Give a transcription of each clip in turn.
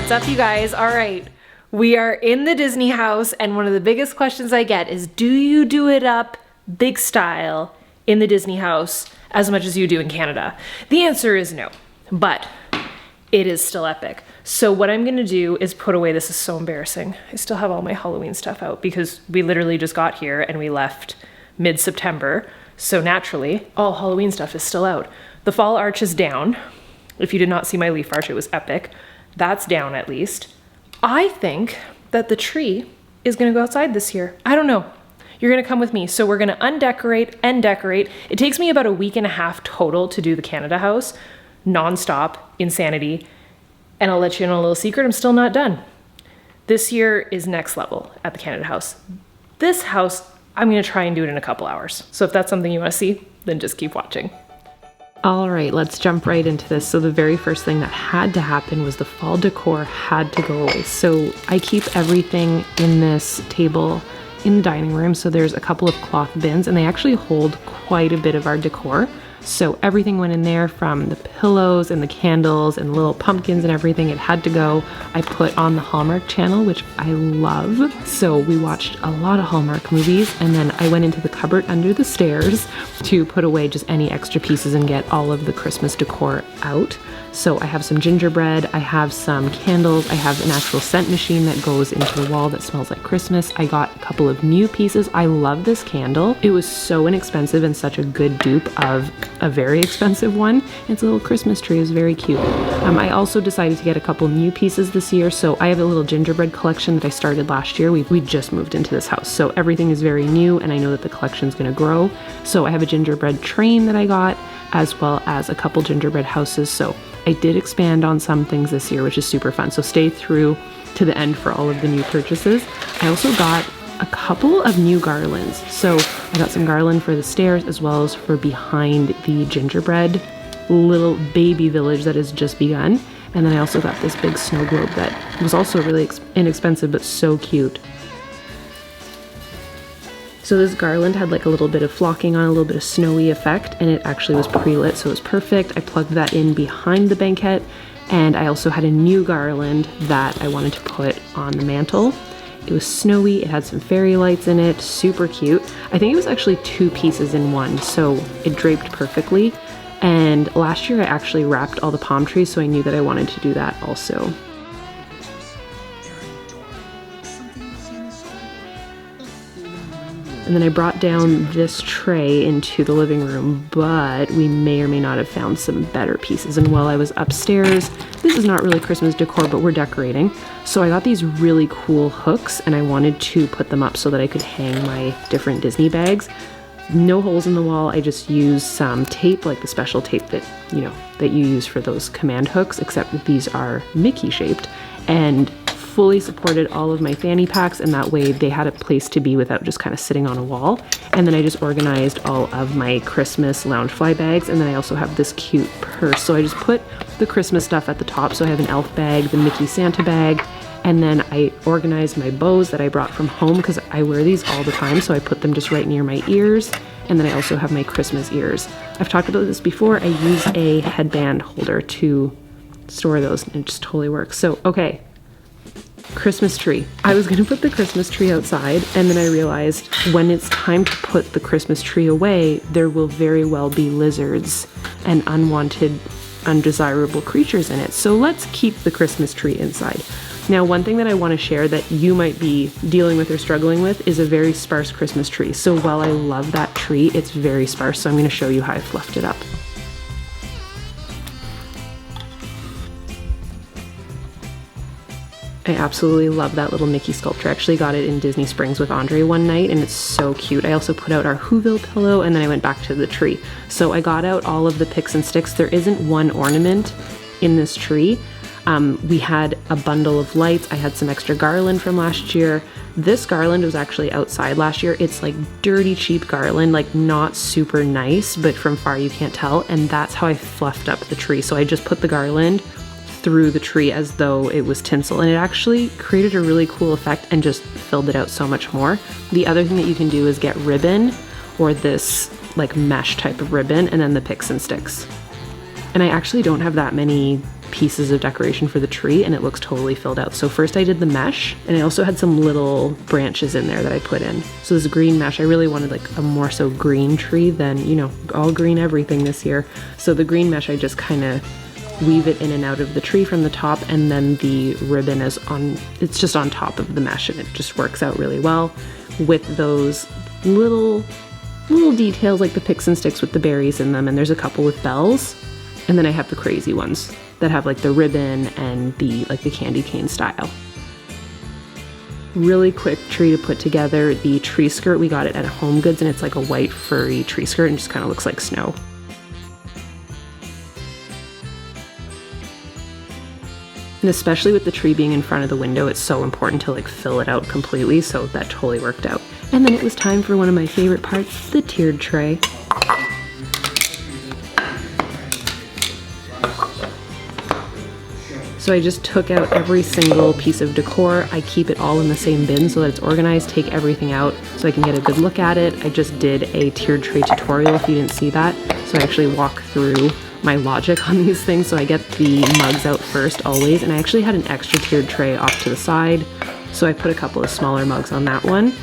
What's up, you guys? All right, we are in the Disney house, and one of the biggest questions I get is, do you do it up big style in the Disney house as much as you do in Canada? The answer is no, but it is still epic. So what I'm gonna do is put away, this is so embarrassing. I still have all my Halloween stuff out because we literally just got here and we left mid-September. So naturally, all Halloween stuff is still out. The fall arch is down. If you did not see my leaf arch, it was epic. That's down at least. I think that the tree is gonna go outside this year. I don't know. You're gonna come with me. So we're gonna undecorate and decorate. It takes me about a week and a half total to do the Canada house, nonstop insanity. And I'll let you in on a little secret, I'm still not done. This year is next level at the Canada house. This house, I'm gonna try and do it in a couple hours. So if that's something you wanna see, then just keep watching. All right, let's jump right into this. So the very first thing that had to happen was the fall decor had to go away. So I keep everything in this table in the dining room. So there's a couple of cloth bins and they actually hold quite a bit of our decor. So everything went in there, from the pillows and the candles and little pumpkins and everything. It had to go. I put on the Hallmark channel, which I love. So we watched a lot of Hallmark movies, and then I went into the cupboard under the stairs to put away just any extra pieces and get all of the Christmas decor out. So I have some gingerbread, I have some candles, I have an actual scent machine that goes into the wall that smells like Christmas. I got a couple of new pieces. I love this candle. It was so inexpensive and such a good dupe of a very expensive one. It's a little Christmas tree, it's very cute. I also decided to get a couple new pieces this year. So I have a little gingerbread collection that I started last year. We just moved into this house. So everything is very new and I know that the collection's gonna grow. So I have a gingerbread train that I got, as well as a couple gingerbread houses. So I did expand on some things this year, which is super fun. So stay through to the end for all of the new purchases. I also got a couple of new garlands. So I got some garland for the stairs as well as for behind the gingerbread little baby village that has just begun. And then I also got this big snow globe that was also really inexpensive, but so cute. So this garland had like a little bit of flocking on, a little bit of snowy effect, and it actually was pre-lit, so it was perfect. I plugged that in behind the banquette, and I also had a new garland that I wanted to put on the mantle. It was snowy, it had some fairy lights in it, super cute. I think it was actually 2 pieces in one, so it draped perfectly. And last year I actually wrapped all the palm trees, so I knew that I wanted to do that also. And then I brought down this tray into the living room, but we may or may not have found some better pieces. And while I was upstairs, this is not really Christmas decor, but we're decorating. So I got these really cool hooks and I wanted to put them up so that I could hang my different Disney bags. No holes in the wall. I just used some tape, like the special tape that, you know, that you use for those command hooks, except that these are Mickey shaped, and fully supported all of my fanny packs, and that way they had a place to be without just kind of sitting on a wall. And then I just organized all of my Christmas Loungefly bags, and then I also have this cute purse. So I just put the Christmas stuff at the top. So I have an elf bag, the Mickey Santa bag, and then I organized my bows that I brought from home because I wear these all the time, so I put them just right near my ears. And then I also have my Christmas ears. I've talked about this before. I use a headband holder to store those, and it just totally works. So, okay. Christmas tree. I was gonna put the Christmas tree outside, and then I realized when it's time to put the Christmas tree away, there will very well be lizards and unwanted, undesirable creatures in it. So let's keep the Christmas tree inside. Now, one thing that I want to share that you might be dealing with or struggling with is a very sparse Christmas tree. So while I love that tree, it's very sparse. So I'm going to show you how I fluffed it up. I absolutely love that little Mickey sculpture. I actually got it in Disney Springs with Andre one night, and it's so cute. I also put out our Whoville pillow, and then I went back to the tree. So I got out all of the picks and sticks. There isn't one ornament in this tree. We had a bundle of lights. I had some extra garland from last year. This garland was actually outside last year. It's like dirty, cheap garland, like not super nice, but from far you can't tell. And that's how I fluffed up the tree. So I just put the garland through the tree as though it was tinsel, and it actually created a really cool effect and just filled it out so much more. The other thing that you can do is get ribbon, or this like mesh type of ribbon, and then the picks and sticks. And I actually don't have that many pieces of decoration for the tree, and it looks totally filled out. So first I did the mesh, and I also had some little branches in there that I put in. So this green mesh, I really wanted like a more so green tree than, you know, all green everything this year. So the green mesh, I just kind of weave it in and out of the tree from the top, and then the ribbon is on, it's just on top of the mesh, and it just works out really well with those little details like the picks and sticks with the berries in them, and there's a couple with bells, and then I have the crazy ones that have like the ribbon and the like the candy cane style. Really quick tree to put together. The tree skirt, we got it at Home Goods, and it's like a white furry tree skirt and just kind of looks like snow. And especially with the tree being in front of the window, it's so important to like fill it out completely, so that totally worked out. And then it was time for one of my favorite parts, the tiered tray. So I just took out every single piece of decor. I keep it all in the same bin so that it's organized, take everything out so I can get a good look at it. I just did a tiered tray tutorial if you didn't see that. So I actually walk through my logic on these things. So I get the mugs out first always, and I actually had an extra tiered tray off to the side. So I put a couple of smaller mugs on that one.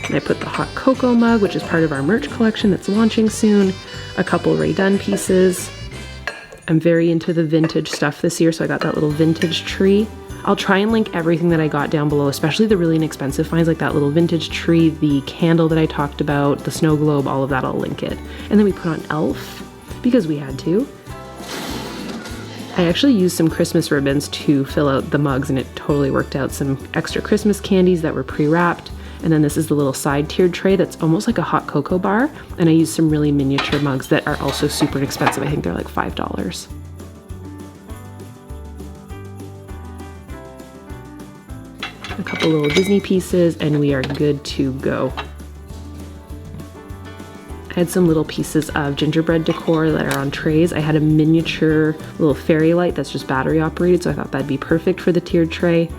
And I put the hot cocoa mug, which is part of our merch collection that's launching soon. A couple Ray Dunn pieces. I'm very into the vintage stuff this year, so I got that little vintage tree. I'll try and link everything that I got down below, especially the really inexpensive finds like that little vintage tree, the candle that I talked about, the snow globe, all of that, I'll link it. And then we put on elf, because we had to. I actually used some Christmas ribbons to fill out the mugs, and it totally worked out. Some extra Christmas candies that were pre-wrapped. And then this is the little side tiered tray that's almost like a hot cocoa bar. And I used some really miniature mugs that are also super inexpensive. I think they're like $5. A couple little Disney pieces, and we are good to go. I had some little pieces of gingerbread decor that are on trays. I had a miniature little fairy light that's just battery operated, so I thought that'd be perfect for the tiered tray.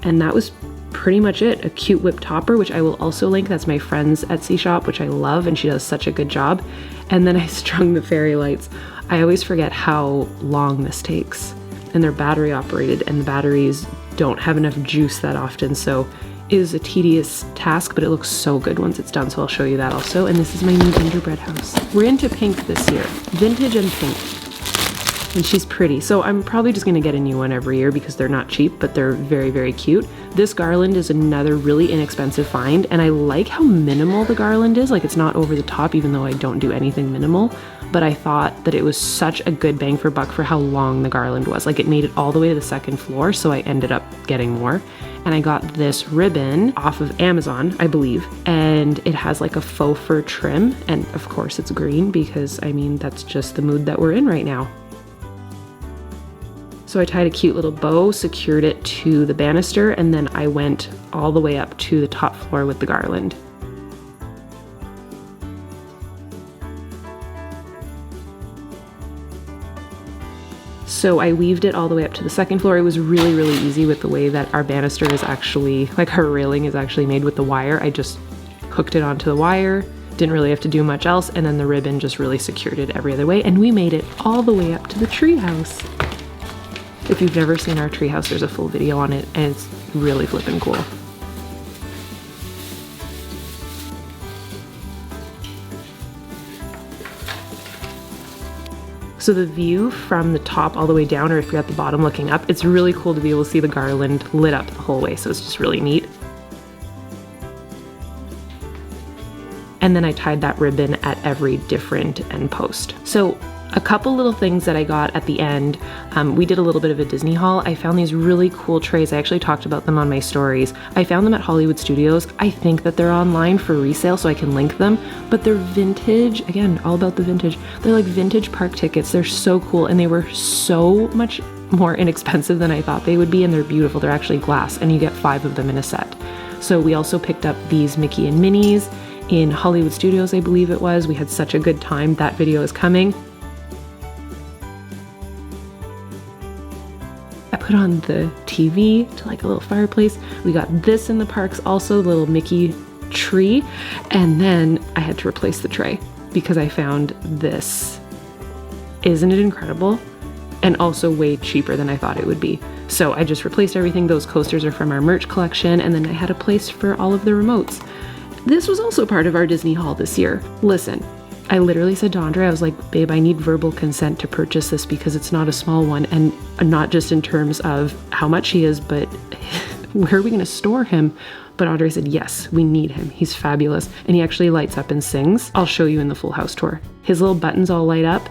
And that was pretty much it. A cute whip topper, which I will also link. That's my friend's Etsy shop, which I love, and she does such a good job. And then I strung the fairy lights. I always forget how long this takes, and they're battery operated, and the batteries don't have enough juice that often, so it is a tedious task, but it looks so good once it's done, so I'll show you that also. And this is my new gingerbread house. We're into pink this year, vintage and pink. And she's pretty. So I'm probably just gonna get a new one every year because they're not cheap, but they're very, very cute. This garland is another really inexpensive find, and I like how minimal the garland is. Like, it's not over the top, even though I don't do anything minimal, but I thought that it was such a good bang for buck for how long the garland was. Like, it made it all the way to the second floor, so I ended up getting more. And I got this ribbon off of Amazon, I believe, and it has like a faux fur trim, and of course it's green because, I mean, that's just the mood that we're in right now. So I tied a cute little bow, secured it to the banister, and then I went all the way up to the top floor with the garland. So I weaved it all the way up to the second floor. It was really, really easy with the way that our banister is actually, like our railing is actually made with the wire. I just hooked it onto the wire, didn't really have to do much else, and then the ribbon just really secured it every other way, and we made it all the way up to the treehouse. If you've never seen our treehouse, there's a full video on it, and it's really flippin' cool. So the view from the top all the way down, or if you're at the bottom looking up, it's really cool to be able to see the garland lit up the whole way, so it's just really neat. And then I tied that ribbon at every different end post. So a couple little things that I got at the end. We did a little bit of a Disney haul. I found these really cool trays. I actually talked about them on my stories. I found them at Hollywood Studios. I think that they're online for resale, so I can link them, but they're vintage. Again, all about the vintage. They're like vintage park tickets. They're so cool, and they were so much more inexpensive than I thought they would be, and they're beautiful. They're actually glass, and you get 5 of them in a set. So we also picked up these Mickey and Minnie's in Hollywood Studios, I believe it was. We had such a good time. That video is coming. I put on the TV to like a little fireplace. We got this in the parks also, the little Mickey tree, and then I had to replace the tray. because I found this. Isn't it incredible? And also way cheaper than I thought it would be. So I just replaced everything. Those coasters are from our merch collection, and then I had a place for all of the remotes. This was also part of our Disney haul this year. Listen, I literally said to Andre, I was like, babe, I need verbal consent to purchase this because it's not a small one, and not just in terms of how much he is, but where are we gonna store him? But Andre said, yes, we need him. He's fabulous. And he actually lights up and sings. I'll show you in the full house tour. His little buttons all light up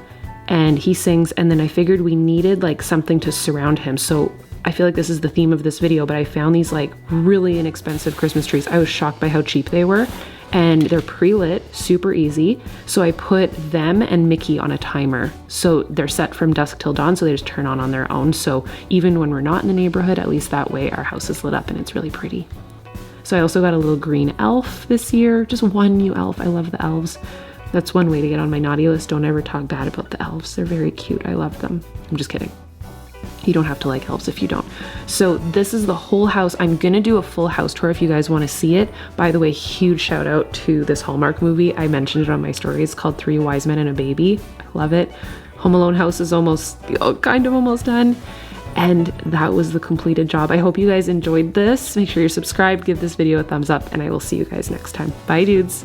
and he sings. And then I figured we needed like something to surround him. So I feel like this is the theme of this video, but I found these like really inexpensive Christmas trees. I was shocked by how cheap they were. And they're pre-lit, super easy. So I put them and Mickey on a timer. So they're set from dusk till dawn, so they just turn on their own. So even when we're not in the neighborhood, at least that way our house is lit up and it's really pretty. So I also got a little green elf this year, just one new elf. I love the elves. That's one way to get on my naughty list. Don't ever talk bad about the elves. They're very cute. I love them. I'm just kidding. You don't have to like elves if you don't. So this is the whole house. I'm gonna do a full house tour if you guys wanna see it. By the way, huge shout out to this Hallmark movie. I mentioned it on my story. It's called 3 Wise Men and a Baby. I love it. Home Alone house is almost, kind of almost done. And that was the completed job. I hope you guys enjoyed this. Make sure you're subscribed, give this video a thumbs up, and I will see you guys next time. Bye, dudes.